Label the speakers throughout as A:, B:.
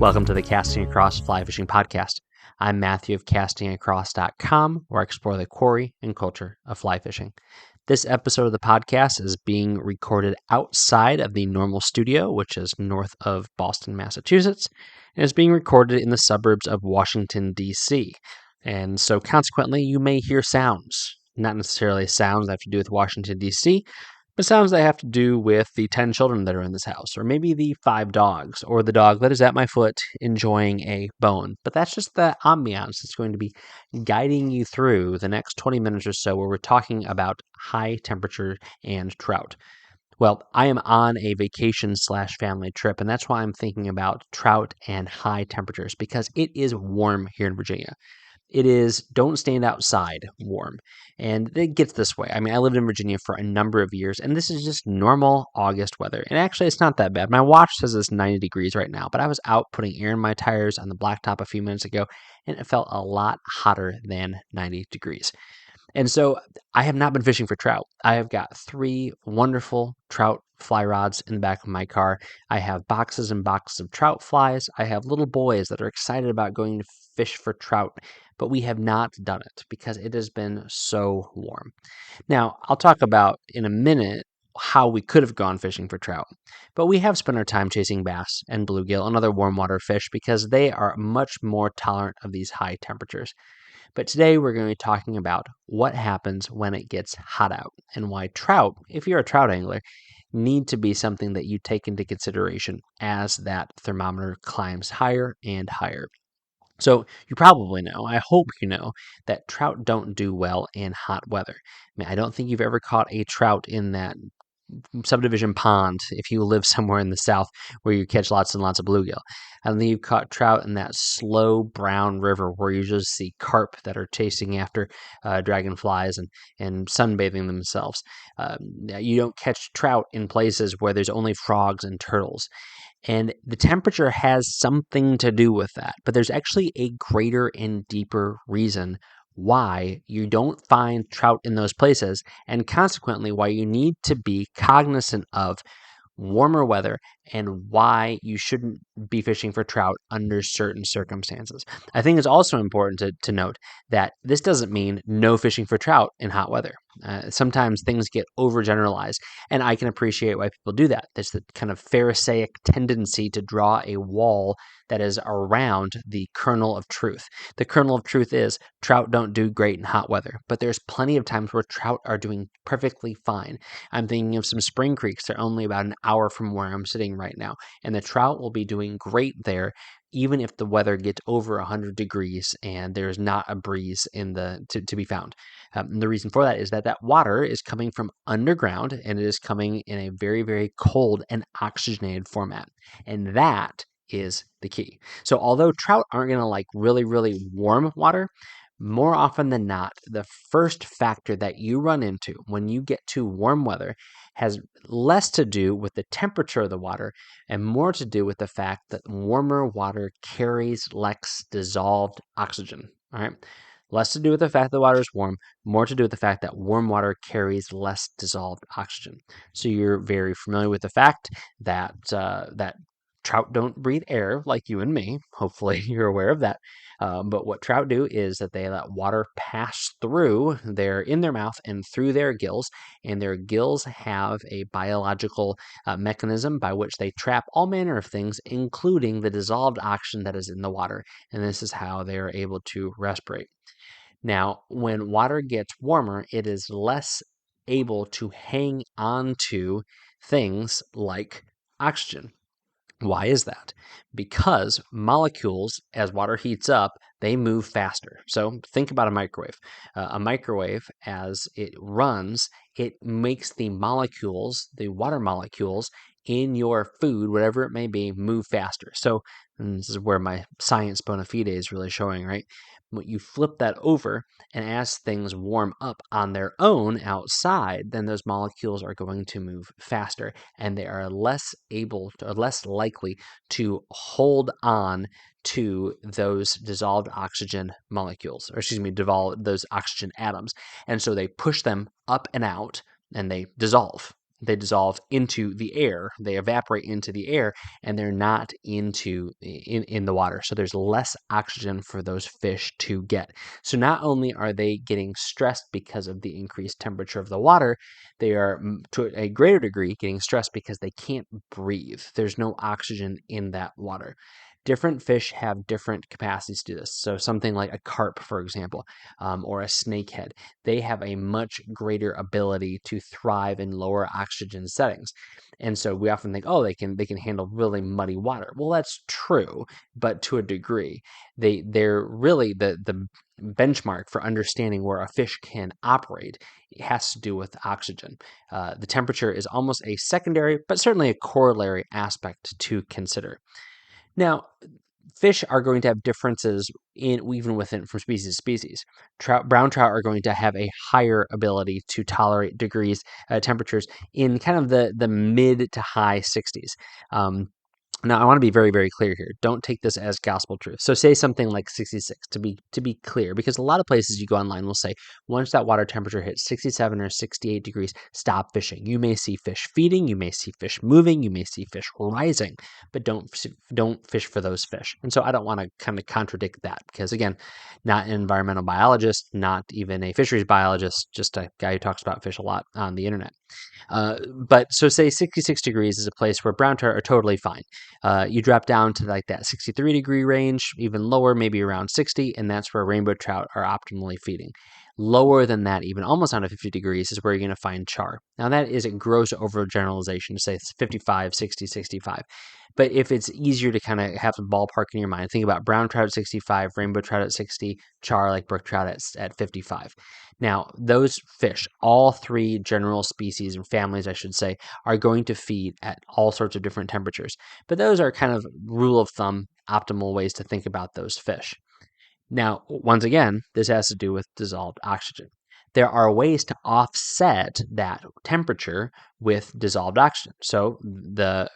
A: Welcome to the Casting Across Fly Fishing Podcast. I'm Matthew of castingacross.com, where I explore the quarry and culture of fly fishing. This episode of the podcast is being recorded outside of the normal studio, which is north of Boston, Massachusetts, and is being recorded in the suburbs of Washington, D.C. And so consequently, you may hear sounds, not necessarily sounds that have to do with Washington, D.C., but sounds that have to do with the 10 children that are in this house, or maybe the 5 dogs, or the dog that is at my foot enjoying a bone. But that's just the ambiance that's going to be guiding you through the next 20 minutes or so, where we're talking about high temperature and trout. Well, I am on a vacation/family trip, and that's why I'm thinking about trout and high temperatures, because it is warm here in Virginia. It is don't stand outside warm. And it gets this way. I mean, I lived in Virginia for a number of years, and this is just normal August weather. And actually, it's not that bad. My watch says it's 90 degrees right now, but I was out putting air in my tires on the blacktop a few minutes ago, and it felt a lot hotter than 90 degrees. And so I have not been fishing for trout. I have got 3 wonderful trout fly rods in the back of my car. I have boxes and boxes of trout flies. I have little boys that are excited about going to fish for trout, but we have not done it because it has been so warm. Now, I'll talk about in a minute how we could have gone fishing for trout, but we have spent our time chasing bass and bluegill and other warm water fish because they are much more tolerant of these high temperatures. But today we're going to be talking about what happens when it gets hot out and why trout, if you're a trout angler, need to be something that you take into consideration as that thermometer climbs higher and higher. So you probably know, I hope you know, that trout don't do well in hot weather. I mean, I don't think you've ever caught a trout in that subdivision pond if you live somewhere in the south where you catch lots and lots of bluegill. I think you've caught trout in that slow brown river where you just see carp that are chasing after dragonflies and sunbathing themselves. You don't catch trout in places where there's only frogs and turtles. And the temperature has something to do with that. But there's actually a greater and deeper reason why you don't find trout in those places, and consequently why you need to be cognizant of warmer weather and why you shouldn't be fishing for trout under certain circumstances. I think it's also important to note that this doesn't mean no fishing for trout in hot weather. Sometimes things get overgeneralized, and I can appreciate why people do that. There's the kind of Pharisaic tendency to draw a wall that is around the kernel of truth. The kernel of truth is trout don't do great in hot weather, but there's plenty of times where trout are doing perfectly fine. I'm thinking of some spring creeks that are only about an hour from where I'm sitting right now, and the trout will be doing great there even if the weather gets over 100 degrees and there's not a breeze to be found. The reason for that is that water is coming from underground, and it is coming in a very, very cold and oxygenated format. And that is the key. So although trout aren't going to like really, really warm water, more often than not, the first factor that you run into when you get to warm weather has less to do with the temperature of the water and more to do with the fact that warmer water carries less dissolved oxygen. All right. Less to do with the fact the water is warm, more to do with the fact that warm water carries less dissolved oxygen. So you're very familiar with the fact that that trout don't breathe air like you and me. Hopefully you're aware of that. But what trout do is that they let water pass through in their mouth and through their gills, and their gills have a biological mechanism by which they trap all manner of things, including the dissolved oxygen that is in the water. And this is how they are able to respirate. Now, when water gets warmer, it is less able to hang on to things like oxygen. Why is that? Because molecules, as water heats up, they move faster. So think about a microwave. A microwave, as it runs, it makes the molecules, the water molecules in your food, whatever it may be, move faster. So this is where my science bona fide is really showing, right? When you flip that over, and as things warm up on their own outside, then those molecules are going to move faster, and they are less likely to hold on to those dissolved oxygen molecules, those oxygen atoms. And so they push them up and out, and they dissolve. they dissolve into the air, they evaporate into the air, and they're not in the water. So there's less oxygen for those fish to get. So not only are they getting stressed because of the increased temperature of the water, they are to a greater degree getting stressed because they can't breathe. There's no oxygen in that water. Different fish have different capacities to do this. So something like a carp, for example, or a snakehead, they have a much greater ability to thrive in lower oxygen settings. And so we often think, oh, they can handle really muddy water. Well, that's true, but to a degree. They're really the benchmark for understanding where a fish can operate. It has to do with oxygen. The temperature is almost a secondary, but certainly a corollary aspect to consider. Now, fish are going to have differences even within from species to species. Brown trout are going to have a higher ability to tolerate temperatures in kind of the mid to high 60s. Now, I want to be very, very clear here. Don't take this as gospel truth. So say something like 66 to be clear, because a lot of places you go online will say, once that water temperature hits 67 or 68 degrees, stop fishing. You may see fish feeding, you may see fish moving, you may see fish rising, but don't fish for those fish. And so I don't want to kind of contradict that, because again, not an environmental biologist, not even a fisheries biologist, just a guy who talks about fish a lot on the internet. But so say 66 degrees is a place where brown trout are totally fine. You drop down to like that 63 degree range, even lower, maybe around 60, and that's where rainbow trout are optimally feeding. Lower than that, even almost down to 50 degrees, is where you're going to find char. Now that is a gross overgeneralization to say it's 55, 60, 65. But if it's easier to kind of have a ballpark in your mind, think about brown trout at 65, rainbow trout at 60, char like brook trout at 55. Now, those fish, all three general species and families, I should say, are going to feed at all sorts of different temperatures. But those are kind of rule of thumb, optimal ways to think about those fish. Now, once again, this has to do with dissolved oxygen. There are ways to offset that temperature with dissolved oxygen. So the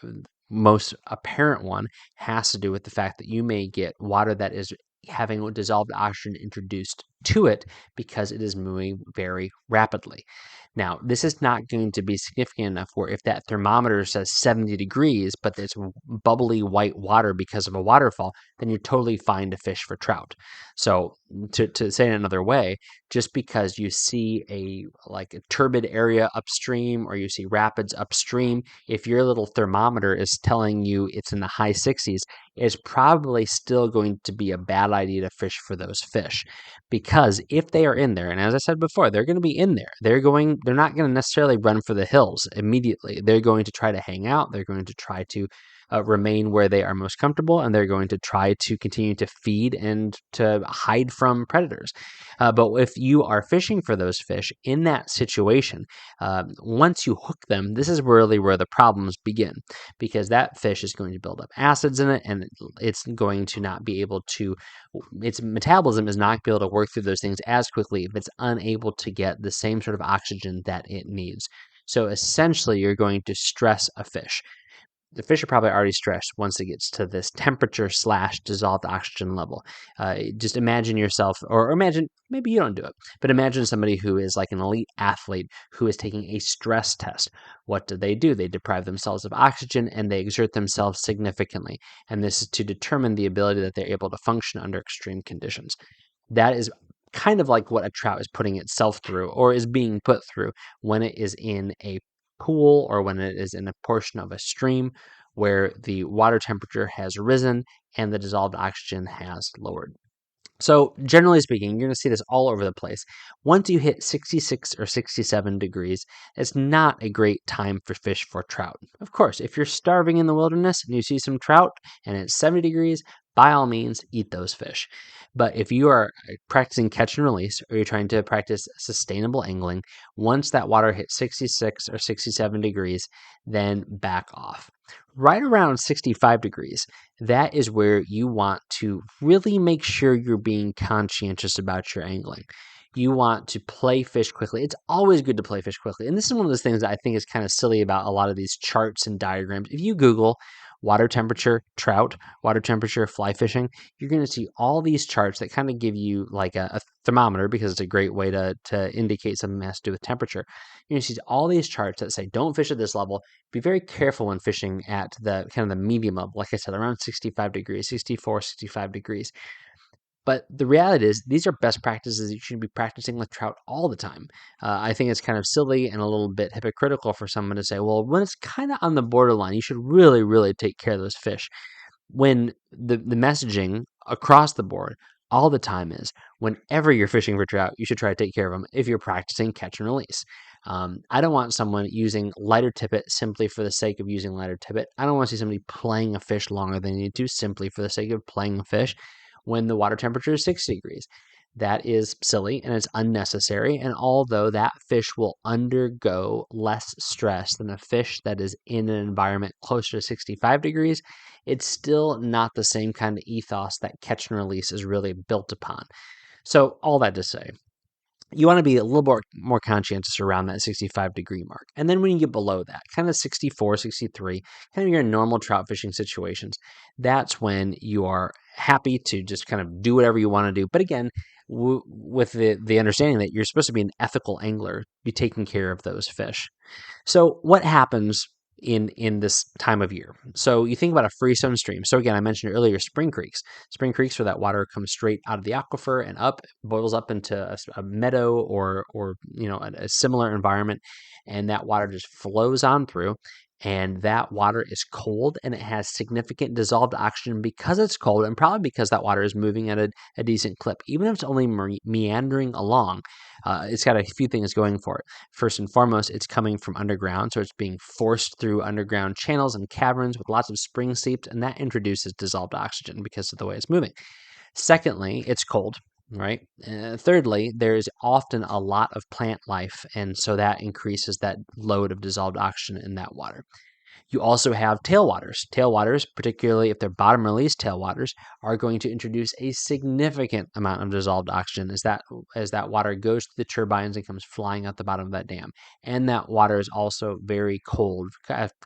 A: most apparent one has to do with the fact that you may get water that is having dissolved oxygen introduced to it because it is moving very rapidly. Now, this is not going to be significant enough where if that thermometer says 70 degrees, but it's bubbly white water because of a waterfall, then you're totally fine to fish for trout. So to say it another way, just because you see a turbid area upstream or you see rapids upstream, if your little thermometer is telling you it's in the high 60s, it's probably still going to be a bad idea to fish for those fish. Because if they are in there, and as I said before, they're going to be in there. They're not going to necessarily run for the hills immediately. They're going to try to hang out. They're going to try to remain where they are most comfortable, and they're going to try to continue to feed and to hide from predators. But if you are fishing for those fish in that situation, once you hook them, this is really where the problems begin, because that fish is going to build up acids in it, and it's going to not be able to, its metabolism is not going to be able to work through those things as quickly if it's unable to get the same sort of oxygen that it needs. So essentially, you're going to stress a fish. The fish are probably already stressed once it gets to this temperature / dissolved oxygen level. Just imagine yourself, or imagine, maybe you don't do it, but imagine somebody who is like an elite athlete who is taking a stress test. What do? They deprive themselves of oxygen and they exert themselves significantly. And this is to determine the ability that they're able to function under extreme conditions. That is kind of like what a trout is putting itself through or is being put through when it is in a pool or when it is in a portion of a stream where the water temperature has risen and the dissolved oxygen has lowered. So generally speaking, you're going to see this all over the place. Once you hit 66 or 67 degrees, it's not a great time for fish for trout. Of course, if you're starving in the wilderness and you see some trout and it's 70 degrees, by all means, eat those fish. But if you are practicing catch and release or you're trying to practice sustainable angling, once that water hits 66 or 67 degrees, then back off. Right around 65 degrees, that is where you want to really make sure you're being conscientious about your angling. You want to play fish quickly. It's always good to play fish quickly. And this is one of those things that I think is kind of silly about a lot of these charts and diagrams. If you Google water temperature, trout, water temperature, fly fishing, you're going to see all these charts that kind of give you like a thermometer, because it's a great way to indicate something that has to do with temperature. You're going to see all these charts that say, don't fish at this level. Be very careful when fishing at the kind of the medium level, like I said, around 65 degrees, 64, 65 degrees. But the reality is, these are best practices you should be practicing with trout all the time. I think it's kind of silly and a little bit hypocritical for someone to say, well, when it's kind of on the borderline, you should really, really take care of those fish. When the messaging across the board all the time is, whenever you're fishing for trout, you should try to take care of them if you're practicing catch and release. I don't want someone using lighter tippet simply for the sake of using lighter tippet. I don't want to see somebody playing a fish longer than they need to simply for the sake of playing a fish when the water temperature is 60 degrees. That is silly and it's unnecessary. And although that fish will undergo less stress than a fish that is in an environment closer to 65 degrees, it's still not the same kind of ethos that catch and release is really built upon. So all that to say, you want to be a little more conscientious around that 65 degree mark. And then when you get below that, kind of 64, 63, kind of your normal trout fishing situations, that's when you are happy to just kind of do whatever you want to do. But again, with the understanding that you're supposed to be an ethical angler, be taking care of those fish. So what happens in this time of year? So you think about a freestone stream. So again, I mentioned earlier spring creeks. Spring creeks where that water comes straight out of the aquifer and up, boils up into a meadow or a similar environment, and that water just flows on through. And that water is cold and it has significant dissolved oxygen because it's cold, and probably because that water is moving at a decent clip. Even if it's only meandering along, it's got a few things going for it. First and foremost, it's coming from underground, so it's being forced through underground channels and caverns with lots of spring seeps, and that introduces dissolved oxygen because of the way it's moving. Secondly, it's cold, right? Thirdly, there's often a lot of plant life, and so that increases that load of dissolved oxygen in that water. You also have tailwaters. Tailwaters, particularly if they're bottom release tailwaters, are going to introduce a significant amount of dissolved oxygen as that water goes to the turbines and comes flying out the bottom of that dam. And that water is also very cold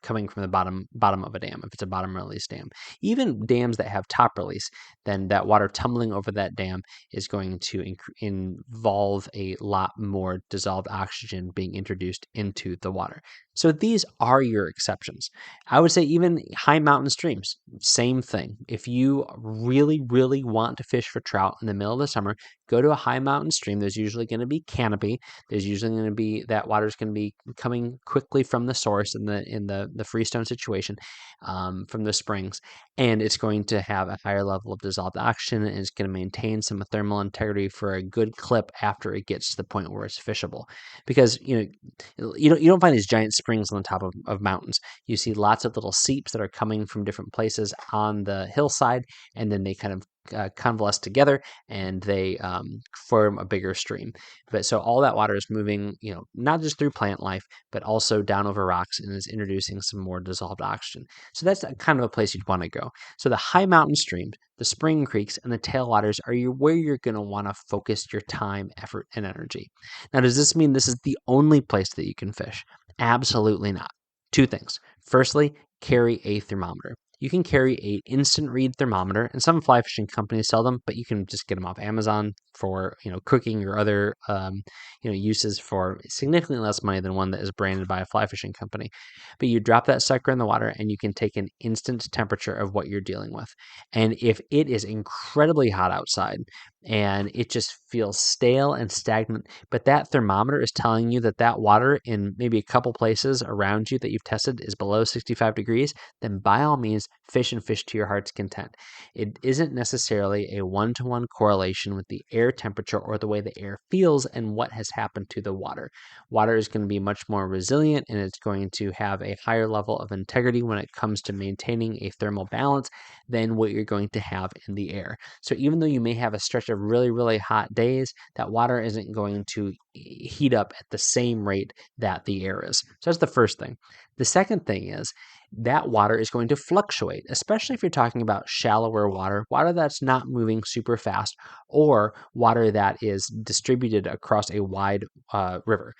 A: coming from the bottom of a dam, if it's a bottom release dam. Even dams that have top release, then that water tumbling over that dam is going to involve a lot more dissolved oxygen being introduced into the water. So these are your exceptions. I would say even high mountain streams, same thing. If you really, really want to fish for trout in the middle of the summer, go to a high mountain stream. There's usually going to be canopy. There's usually going to be that water's going to be coming quickly from the source in the freestone situation, from the springs, and it's going to have a higher level of dissolved oxygen, and it's going to maintain some thermal integrity for a good clip after it gets to the point where it's fishable. Because you don't find these giant springs on the top of mountains. You see lots of little seeps that are coming from different places on the hillside, and then they kind of convalesce together and they form a bigger stream. But so all that water is moving, not just through plant life, but also down over rocks, and is introducing some more dissolved oxygen. So that's kind of a place you'd want to go. So the high mountain streams, the spring creeks, and the tailwaters are where you're going to want to focus your time, effort, and energy. Now, does this mean this is the only place that you can fish? Absolutely not. Two things. Firstly, carry a thermometer. You can carry a instant read thermometer, and some fly fishing companies sell them, but you can just get them off Amazon for cooking or other uses for significantly less money than one that is branded by a fly fishing company. But you drop that sucker in the water, and you can take an instant temperature of what you're dealing with. And if it is incredibly hot outside and it just feels stale and stagnant, but that thermometer is telling you that water in maybe a couple places around you that you've tested is below 65 degrees, then by all means, fish and fish to your heart's content. It isn't necessarily a one-to-one correlation with the air temperature or the way the air feels and what has happened to the water. Water is going to be much more resilient, and it's going to have a higher level of integrity when it comes to maintaining a thermal balance than what you're going to have in the air. So even though you may have a stretch of really, really hot days, that water isn't going to heat up at the same rate that the air is. So that's the first thing. The second thing is that water is going to fluctuate, especially if you're talking about shallower water, water that's not moving super fast, or water that is distributed across a wide river.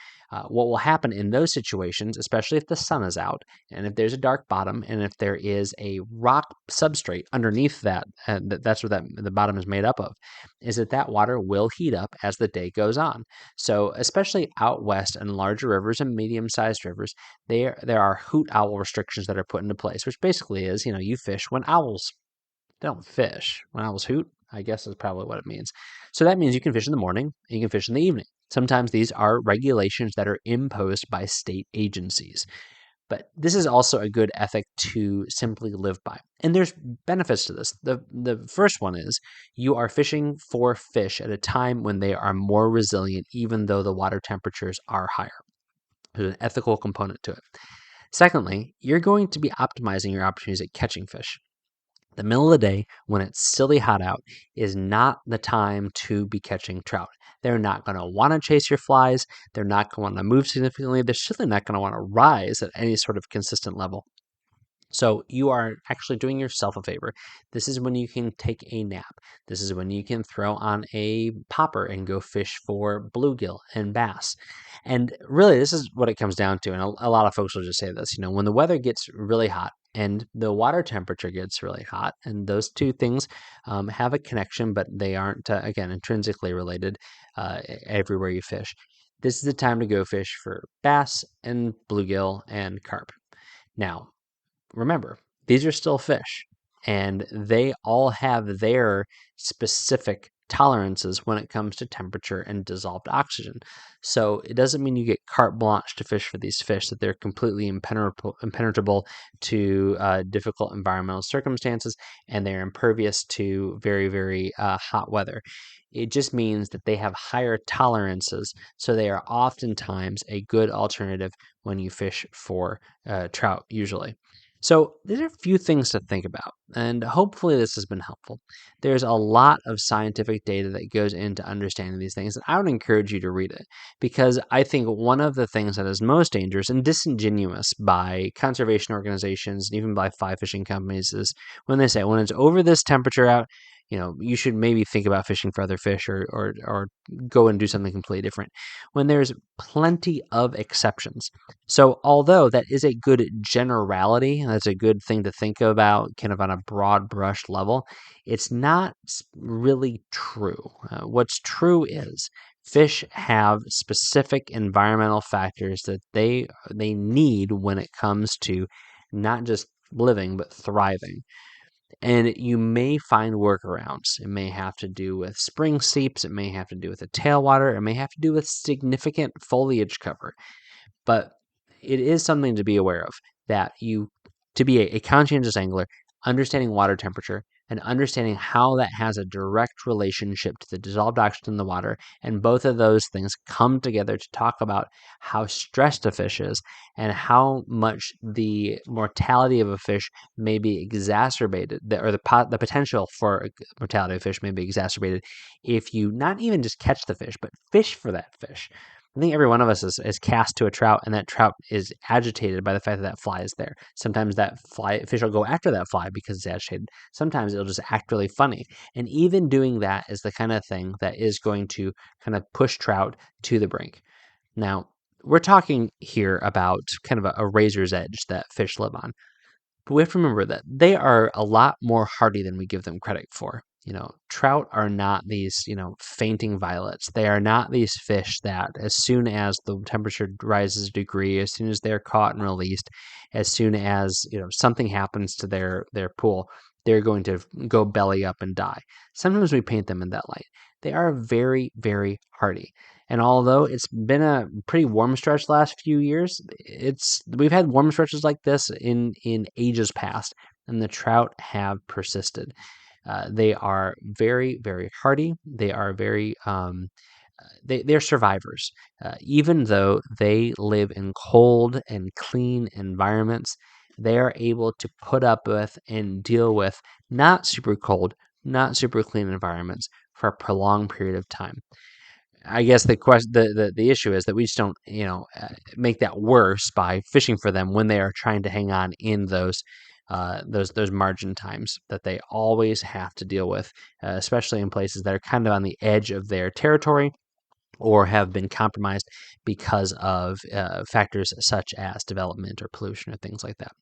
A: What will happen in those situations, especially if the sun is out, and if there's a dark bottom, and if there is a rock substrate underneath that, that's what the bottom is made up of, is that water will heat up as the day goes on. So especially out west and larger rivers and medium-sized rivers, there are hoot owl restrictions that are put into place, which basically is, you fish when owls don't fish. When owls hoot, I guess is probably what it means. So that means you can fish in the morning and you can fish in the evening. Sometimes these are regulations that are imposed by state agencies. But this is also a good ethic to simply live by. And there's benefits to this. The first one is you are fishing for fish at a time when they are more resilient, even though the water temperatures are higher. There's an ethical component to it. Secondly, you're going to be optimizing your opportunities at catching fish. The middle of the day, when it's silly hot out, is not the time to be catching trout. They're not going to want to chase your flies. They're not going to want to move significantly. They're certainly not going to want to rise at any sort of consistent level. So you are actually doing yourself a favor. This is when you can take a nap. This is when you can throw on a popper and go fish for bluegill and bass. And really, this is what it comes down to. And a lot of folks will just say this, when the weather gets really hot and the water temperature gets really hot, and those two things have a connection, but they aren't, again, intrinsically related everywhere you fish. This is the time to go fish for bass and bluegill and carp. Now, remember, these are still fish, and they all have their specific tolerances when it comes to temperature and dissolved oxygen. So it doesn't mean you get carte blanche to fish for these fish, that they're completely impenetrable to difficult environmental circumstances, and they're impervious to very, very hot weather. It just means that they have higher tolerances, so they are oftentimes a good alternative when you fish for trout, usually. So these are a few things to think about, and hopefully this has been helpful. There's a lot of scientific data that goes into understanding these things, and I would encourage you to read it, because I think one of the things that is most dangerous and disingenuous by conservation organizations and even by fly fishing companies is when they say, when it's over this temperature out, you should maybe think about fishing for other fish or go and do something completely different, when there's plenty of exceptions. So although that is a good generality, and that's a good thing to think about kind of on a broad brush level, it's not really true. What's true is fish have specific environmental factors that they need when it comes to not just living, but thriving. And you may find workarounds. It may have to do with spring seeps. It may have to do with the tailwater. It may have to do with significant foliage cover. But it is something to be aware of, that to be a conscientious angler, understanding water temperature and understanding how that has a direct relationship to the dissolved oxygen in the water. And both of those things come together to talk about how stressed a fish is and how much the mortality of a fish may be exacerbated, or the potential for mortality of fish may be exacerbated if you not even just catch the fish, but fish for that fish. I think every one of us is cast to a trout, and that trout is agitated by the fact that fly is there. Sometimes that fish will go after that fly because it's agitated. Sometimes it'll just act really funny. And even doing that is the kind of thing that is going to kind of push trout to the brink. Now, we're talking here about kind of a razor's edge that fish live on. But we have to remember that they are a lot more hardy than we give them credit for. Trout are not these, fainting violets. They are not these fish that as soon as the temperature rises a degree, as soon as they're caught and released, as soon as, something happens to their pool, they're going to go belly up and die. Sometimes we paint them in that light. They are very, very hardy. And although it's been a pretty warm stretch the last few years, we've had warm stretches like this in ages past, and the trout have persisted. They are very, very hardy. They are very they're survivors. Even though they live in cold and clean environments, they are able to put up with and deal with not super cold, not super clean environments for a prolonged period of time. I guess the question, the issue is that we just don't, make that worse by fishing for them when they are trying to hang on in those margin times that they always have to deal with, especially in places that are kind of on the edge of their territory or have been compromised because of factors such as development or pollution or things like that.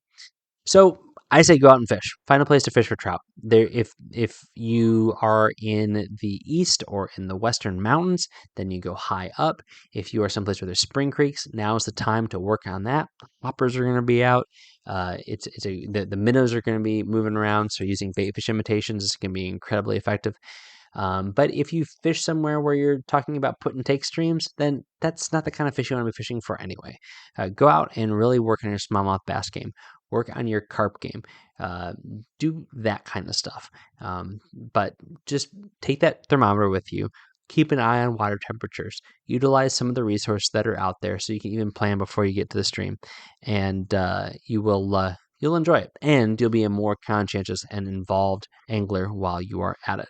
A: So I say go out and fish. Find a place to fish for trout. There, if you are in the east or in the western mountains, then you go high up. If you are someplace where there's spring creeks, now is the time to work on that. Hoppers are going to be out. The minnows are going to be moving around. So using bait fish imitations is going to be incredibly effective. But if you fish somewhere where you're talking about put and take streams, then that's not the kind of fish you want to be fishing for anyway. Go out and really work on your smallmouth bass game. Work on your carp game. Do that kind of stuff. But just take that thermometer with you. Keep an eye on water temperatures. Utilize some of the resources that are out there so you can even plan before you get to the stream. And you'll enjoy it. And you'll be a more conscientious and involved angler while you are at it.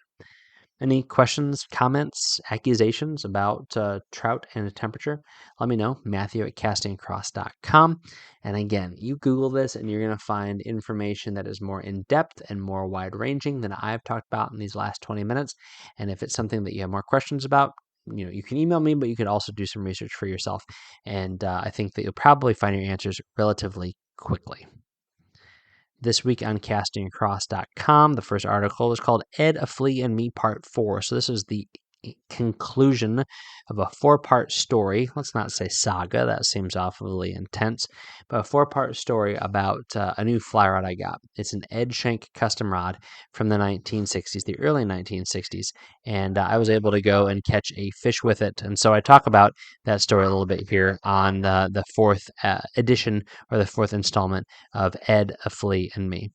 A: Any questions, comments, accusations about trout and temperature? Let me know. Matthew@castingacross.com. And again, you Google this and you're going to find information that is more in depth and more wide ranging than I've talked about in these last 20 minutes. And if it's something that you have more questions about, you can email me, but you could also do some research for yourself. And I think that you'll probably find your answers relatively quickly. This week on castingacross.com, the first article is called Ed, a Flea, and Me Part 4. So this is the conclusion of a 4-part story. Let's not say saga, that seems awfully intense, but a 4-part story about a new fly rod I got. It's an Ed Shank custom rod from the 1960s, the early 1960s, and I was able to go and catch a fish with it. And so I talk about that story a little bit here on the 4th edition or the 4th installment of Ed, a Flea, and Me.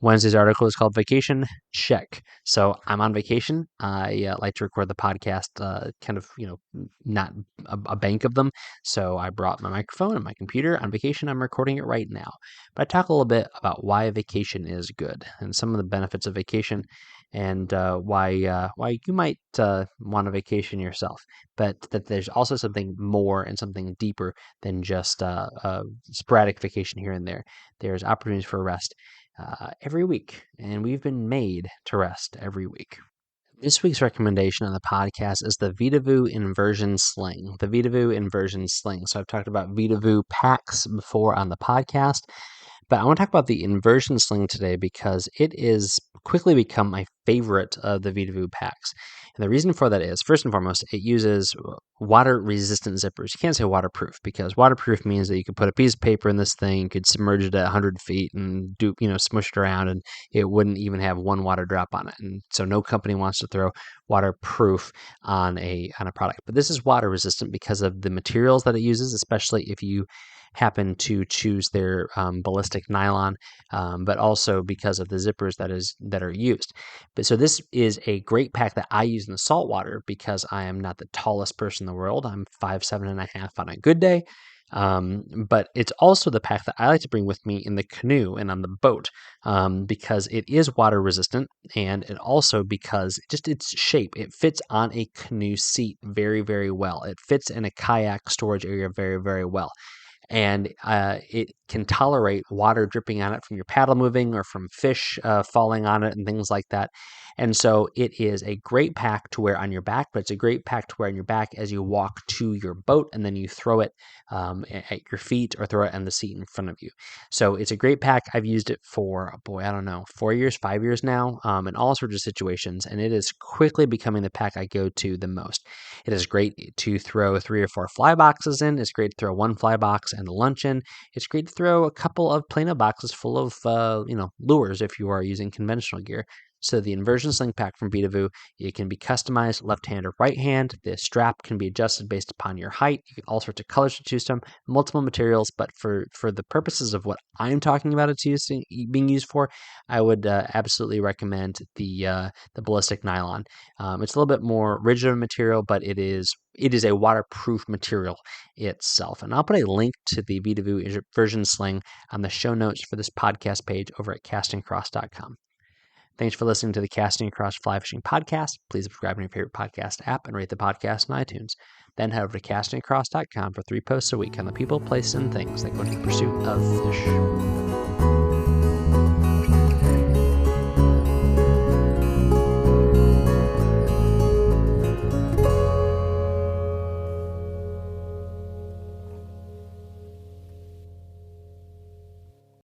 A: Wednesday's article is called Vacation Check. So I'm on vacation. I like to record the podcast, not a bank of them. So I brought my microphone and my computer on vacation. I'm recording it right now. But I talk a little bit about why vacation is good and some of the benefits of vacation and why you might want a vacation yourself. But that there's also something more and something deeper than just a sporadic vacation here and there. There's opportunities for rest every week, and we've been made to rest every week. This week's recommendation on the podcast is the VitaVoo Inversion Sling. The VitaVoo Inversion Sling. So I've talked about VitaVoo packs before on the podcast, but I want to talk about the Inversion Sling today because it is quickly become my favorite of the VitaVoo packs. And the reason for that is, first and foremost, it uses water-resistant zippers. You can't say waterproof because waterproof means that you could put a piece of paper in this thing, you could submerge it at 100 feet and smush it around, and it wouldn't even have one water drop on it. And so no company wants to throw waterproof on a product. But this is water-resistant because of the materials that it uses, especially if you happen to choose their ballistic nylon, but also because of the zippers that are used. But so this is a great pack that I use in the saltwater because I am not the tallest person in the world. I'm 5'7.5" on a good day. But it's also the pack that I like to bring with me in the canoe and on the boat because it is water resistant, and it also because just its shape, it fits on a canoe seat very, very well. It fits in a kayak storage area very, very well. And it can tolerate water dripping on it from your paddle moving or from fish falling on it and things like that. And so it is a great pack to wear on your back, but it's a great pack to wear on your back as you walk to your boat and then you throw it at your feet or throw it on the seat in front of you. So it's a great pack. I've used it for, 4 years, 5 years now in all sorts of situations, and it is quickly becoming the pack I go to the most. It is great to throw 3 or 4 fly boxes in. It's great to throw 1 fly box and a lunch in. It's great to throw a couple of Plano boxes full of, lures if you are using conventional gear. So the Inversion Sling Pack from VitaVoo, it can be customized left hand or right hand. The strap can be adjusted based upon your height. You can all sorts of colors to choose from, multiple materials. But for the purposes of what I'm talking about, being used for, I would absolutely recommend the ballistic nylon. It's a little bit more rigid of a material, but it is a waterproof material itself. And I'll put a link to the VitaVoo Inversion Sling on the show notes for this podcast page over at castingcross.com. Thanks for listening to the Casting Across Fly Fishing podcast. Please subscribe in your favorite podcast app and rate the podcast on iTunes. Then head over to castingacross.com for 3 posts a week on the people, places, and things that go into the pursuit of fish.